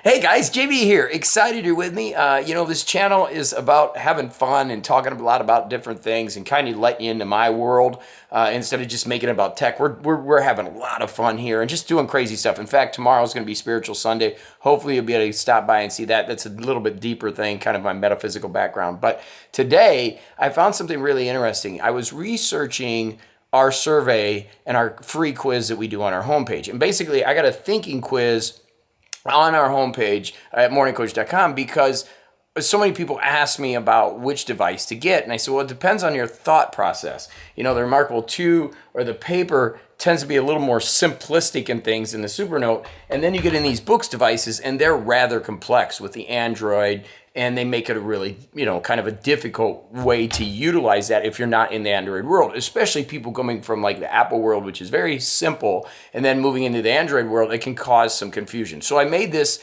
Hey guys, JB here. Excited you're with me. This channel is about having fun and talking a lot about different things and kind of letting you into my world instead of just making it about tech. We're having a lot of fun here and just doing crazy stuff. In fact, tomorrow is going to be Spiritual Sunday. Hopefully you'll be able to stop by and see that. That's a little bit deeper thing, kind of my metaphysical background. But today I found something really interesting. I was researching our survey and our free quiz that we do on our homepage. And basically I got a thinking quiz on our homepage at morningcoach.com because so many people ask me about which device to get. And I said, well, it depends on your thought process. You know, the reMarkable 2 or the Papyr tends to be a little more simplistic in things than the Supernote. And then you get in these BOOX devices and they're rather complex with the Android, and they make it a really, kind of a difficult way to utilize that if you're not in the Android world, especially people coming from like the Apple world, which is very simple, and then moving into the Android world, it can cause some confusion. So I made this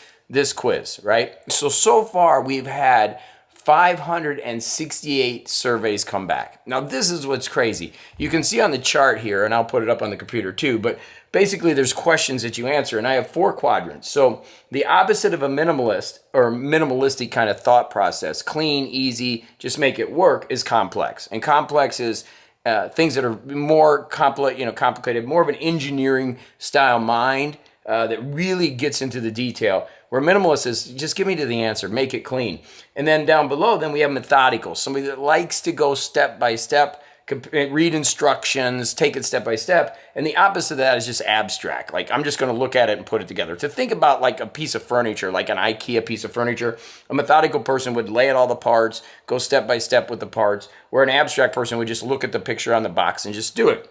quiz, right? So far we've had 568 surveys come back. Now this is what's crazy. You can see on the chart here, and I'll put it up on the computer too, but basically there's questions that you answer, and I have 4 quadrants. So the opposite of a minimalist or minimalistic kind of thought process, clean, easy, just make it work, is complex. And complex is things that are more complicated, more of an engineering style mind that really gets into the detail. Where minimalist is just give me to the answer, make it clean. And then down below, then we have methodical, somebody that likes to go step by step, read instructions, take it step by step. And the opposite of that is just abstract. Like I'm just going to look at it and put it together. To think about like a piece of furniture, like an IKEA piece of furniture, a methodical person would lay out all the parts, go step by step with the parts, where an abstract person would just look at the picture on the box and just do it.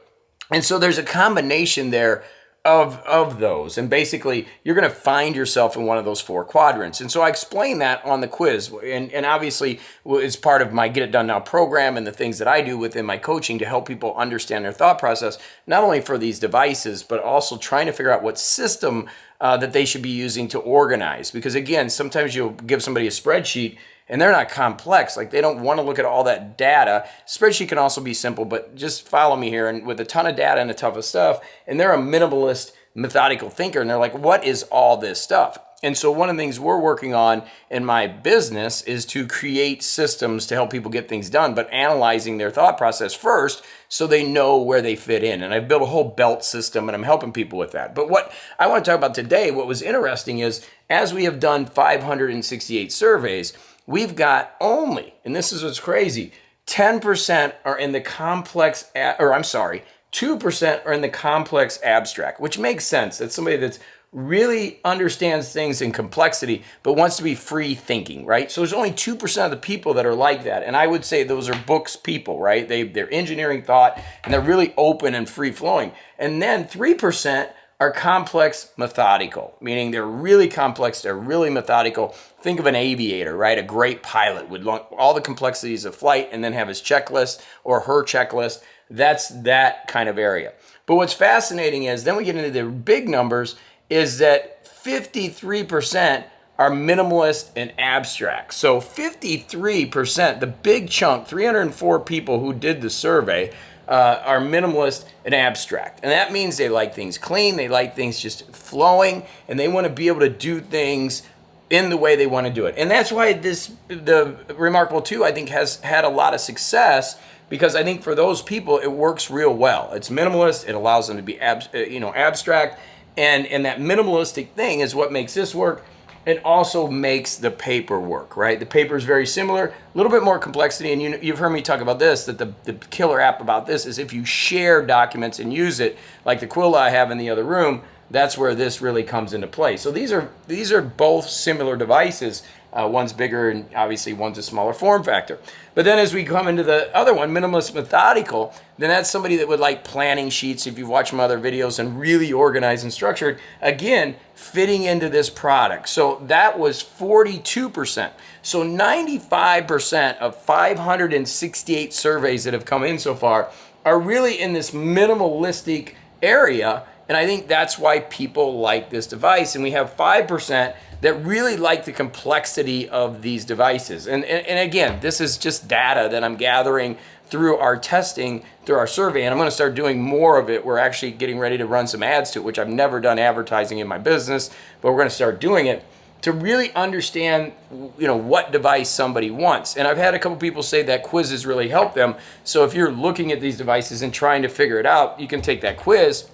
And so there's a combination there of those, and basically you're going to find yourself in one of those 4 quadrants. And so I explain that on the quiz, and obviously it's part of my Get It Done Now program and the things that I do within my coaching to help people understand their thought process, not only for these devices, but also trying to figure out what system that they should be using to organize. Because again, sometimes you'll give somebody a spreadsheet and they're not complex. Like they don't want to look at all that data. Spreadsheet can also be simple, but just follow me here. And with a ton of data and a ton of stuff, and they're a minimalist, methodical thinker, and they're like, what is all this stuff? And so one of the things we're working on in my business is to create systems to help people get things done, but analyzing their thought process first so they know where they fit in. And I've built a whole belt system, and I'm helping people with that. But what I want to talk about today, what was interesting is, as we have done 568 surveys, we've got only, and this is what's crazy, 10% are in the complex, 2% are in the complex abstract, which makes sense. That's somebody that's really understands things in complexity, but wants to be free thinking, right? So there's only 2% of the people that are like that. And I would say those are BOOX people, right? They're engineering thought, and they're really open and free flowing. And then 3% are complex methodical, meaning they're really complex, they're really methodical. Think of an aviator, right? A great pilot would learn all the complexities of flight and then have his checklist or her checklist. That's that kind of area. But what's fascinating is, then we get into the big numbers, is that 53% are minimalist and abstract. So 53%, the big chunk, 304 people who did the survey, are minimalist and abstract. And that means they like things clean, they like things just flowing, and they want to be able to do things in the way they want to do it. And that's why the reMarkable 2, I think, has had a lot of success, because I think for those people, it works real well. It's minimalist, it allows them to be abstract, and that minimalistic thing is what makes this work. It also makes the Papyr work, right? The Papyr is very similar, a little bit more complexity, and you've heard me talk about this, that the killer app about this is if you share documents and use it, like the quill I have in the other room, that's where this really comes into play. So these are both similar devices. One's bigger, and obviously one's a smaller form factor. But then as we come into the other one, minimalist methodical, then that's somebody that would like planning sheets, if you've watched my other videos, and really organized and structured, again, fitting into this product. So that was 42%. So 95% of 568 surveys that have come in so far are really in this minimalistic area. And I think that's why people like this device. And we have 5% that really like the complexity of these devices. And again, this is just data that I'm gathering through our testing, through our survey, and I'm gonna start doing more of it. We're actually getting ready to run some ads to it, which I've never done advertising in my business, but we're gonna start doing it. to really understand, what device somebody wants. And I've had a couple people say that quizzes really help them. So if you're looking at these devices and trying to figure it out, you can take that quiz.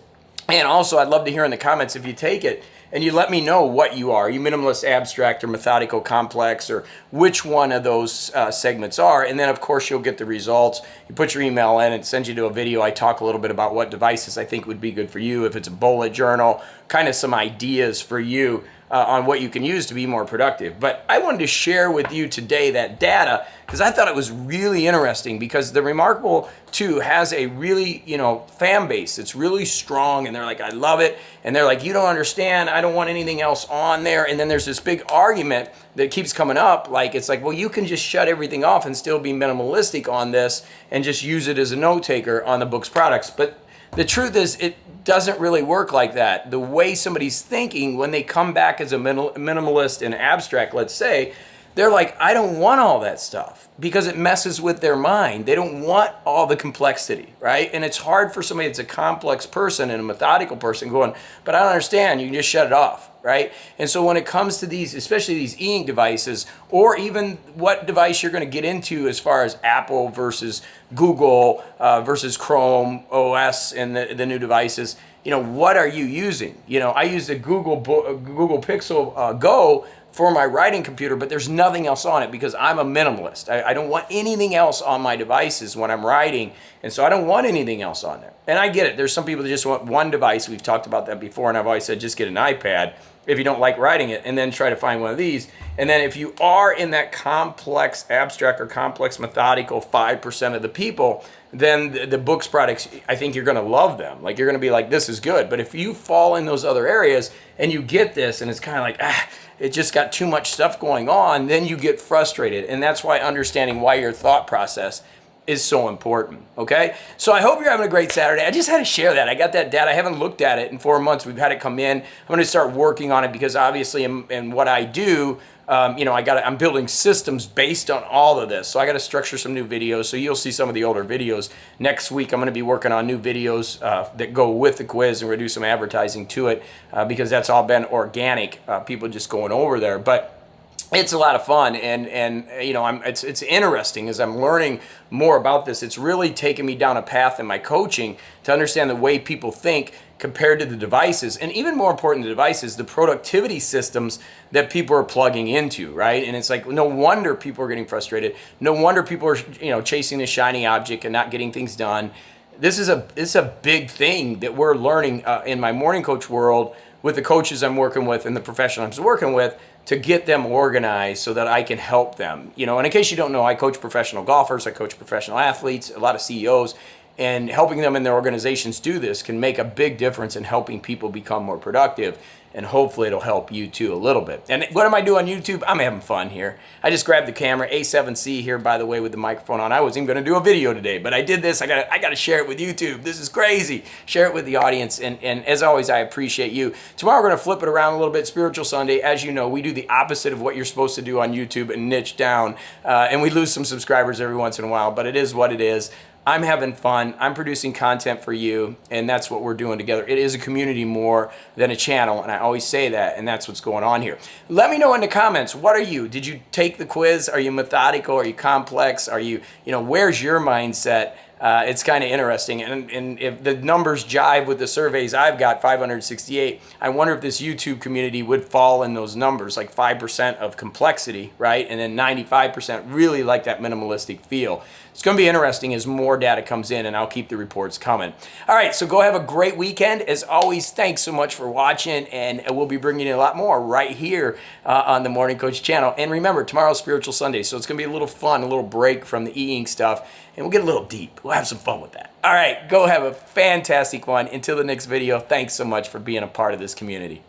And also, I'd love to hear in the comments if you take it and you let me know what you are. Are you minimalist, abstract, or methodical, complex, or which one of those segments are? And then, of course, you'll get the results. You put your email in, it sends you to a video. I talk a little bit about what devices I think would be good for you. If it's a bullet journal, kind of some ideas for you on what you can use to be more productive. But I wanted to share with you today that data because I thought it was really interesting, because the reMarkable 2 has a really, fan base. It's really strong, and they're like, I love it. And they're like, you don't understand. I don't want anything else on there. And then there's this big argument that keeps coming up. It's like, well, you can just shut everything off and still be minimalistic on this and just use it as a note taker on the BOOX products. But the truth is, it doesn't really work like that. The way somebody's thinking when they come back as a minimalist and abstract, let's say, they're like, I don't want all that stuff, because it messes with their mind. They don't want all the complexity, right? And it's hard for somebody that's a complex person and a methodical person going, but I don't understand. You can just shut it off, right? And so when it comes to these, especially these e-ink devices, or even what device you're going to get into as far as Apple versus Google versus Chrome OS and the new devices, what are you using? I use the Google Pixel Go for my writing computer, but there's nothing else on it because I'm a minimalist. I don't want anything else on my devices when I'm writing, and so I don't want anything else on there. And I get it. There's some people that just want one device. We've talked about that before, and I've always said just get an iPad if you don't like writing it, and then try to find one of these. And then if you are in that complex abstract or complex methodical 5% of the people, then the BOOX products, I think you're going to love them. You're going to be like, this is good. But if you fall in those other areas and you get this and it's kind of like, it just got too much stuff going on, then you get frustrated. And that's why understanding why your thought process is so important, okay? So I hope you're having a great Saturday. I just had to share that. I got that data. I haven't looked at it in 4 months. We've had it come in. I'm going to start working on it because obviously in what I do, I'm building systems based on all of this. So I got to structure some new videos. So you'll see some of the older videos. Next week, I'm going to be working on new videos that go with the quiz, and we're going to do some advertising to it because that's all been organic, people just going over there. But it's a lot of fun, and it's interesting as I'm learning more about this. It's really taken me down a path in my coaching to understand the way people think compared to the devices, and even more important than the devices, the productivity systems that people are plugging into, right? And it's like, no wonder people are getting frustrated. No wonder people are chasing the shiny object and not getting things done. This is a big thing that we're learning in my MorningCoach world with the coaches I'm working with and the professionals I'm working with, to get them organized so that I can help them. And in case you don't know, I coach professional golfers, I coach professional athletes, a lot of CEOs, and helping them in their organizations do this can make a big difference in helping people become more productive. And hopefully it'll help you too a little bit. And what am I doing on YouTube? I'm having fun here. I just grabbed the camera, A7C here, by the way, with the microphone on. I wasn't even going to do a video today, but I did this. I got to share it with YouTube. This is crazy. Share it with the audience. And as always, I appreciate you. Tomorrow we're going to flip it around a little bit. Spiritual Sunday. As you know, we do the opposite of what you're supposed to do on YouTube and niche down. And we lose some subscribers every once in a while, but it is what it is. I'm having fun. I'm producing content for you, and that's what we're doing together. It is a community more than a channel, and I always say that, and that's what's going on here. Let me know in the comments, what are you? Did you take the quiz? Are you methodical? Are you complex? Are you, where's your mindset? It's kind of interesting, and if the numbers jive with the surveys I've got, 568, I wonder if this YouTube community would fall in those numbers, like 5% of complexity, right? And then 95% really like that minimalistic feel. It's going to be interesting as more data comes in, and I'll keep the reports coming. All right, so go have a great weekend. As always, thanks so much for watching, and we'll be bringing you a lot more right here on the MorningCoach channel. And remember, tomorrow's Spiritual Sunday, so it's going to be a little fun, a little break from the e-ink stuff, and we'll get a little deep. We'll have some fun with that. All right, go have a fantastic one. Until the next video, thanks so much for being a part of this community.